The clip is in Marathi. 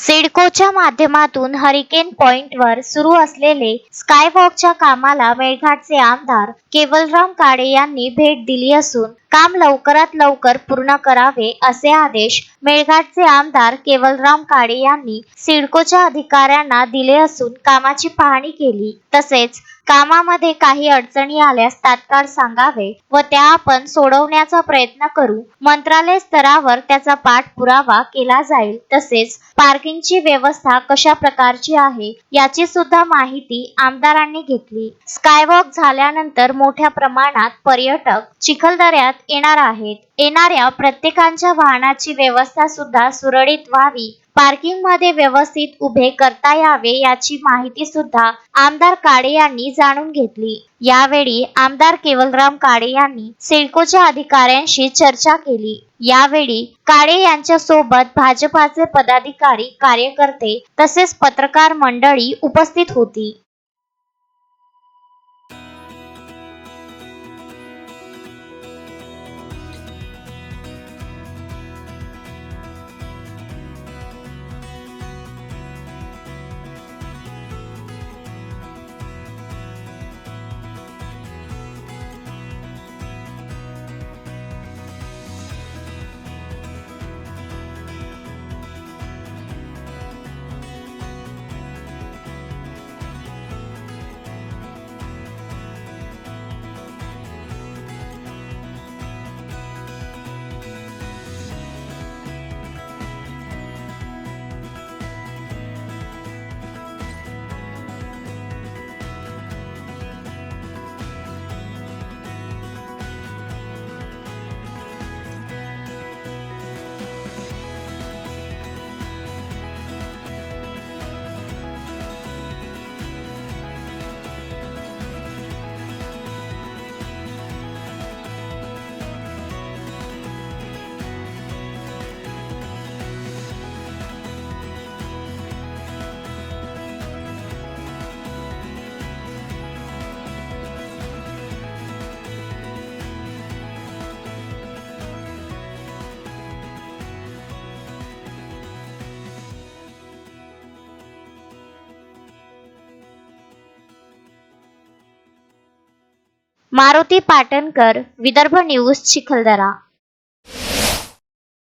सिडकोच्या माध्यमातून हरिकेन पॉइंटवर सुरू असलेले स्कायवॉकच्या कामाला मेळघाटचे आमदार केवलराम काळे यांनी भेट दिली असून काम लवकरात लवकर पूर्ण करावे असे आदेश मेळघाटचे आमदार केवलराम काळे यांनी सिडकोच्या अधिकाऱ्यांना दिले असून कामाची पाहणी केली. तसेच कामामध्ये काही अडचणी आल्यास तात्काळ सांगावे व त्या आपण सोडवण्याचा प्रयत्न करू. मंत्रालय स्तरावर त्याचा पाठपुरावा केला जाईल. तसेच पार्किंगची व्यवस्था कशा प्रकारची आहे याची सुद्धा माहिती आमदारांनी घेतली. स्कायवॉक झाल्यानंतर मोठ्या प्रमाणात पर्यटक चिखलदऱ्यात येणार आहेत. येणाऱ्या प्रत्येकाच्या वाहनाची व्यवस्था सुद्धा सुरळीत व्हावी, पार्किंग मध्ये व्यवस्थित उभे करता यावे याची माहिती सुद्धा आमदार काळे यांनी जाणून घेतली. यावेळी आमदार केवलराम काळे यांनी सिडकोच्या अधिकाऱ्यांशी चर्चा केली. यावेळी काळे यांच्या सोबत भाजपाचे पदाधिकारी, कार्यकर्ते तसेच पत्रकार मंडळी उपस्थित होती. मारुती पाटणकर, विदर्भ न्यूज, चिखलदरा.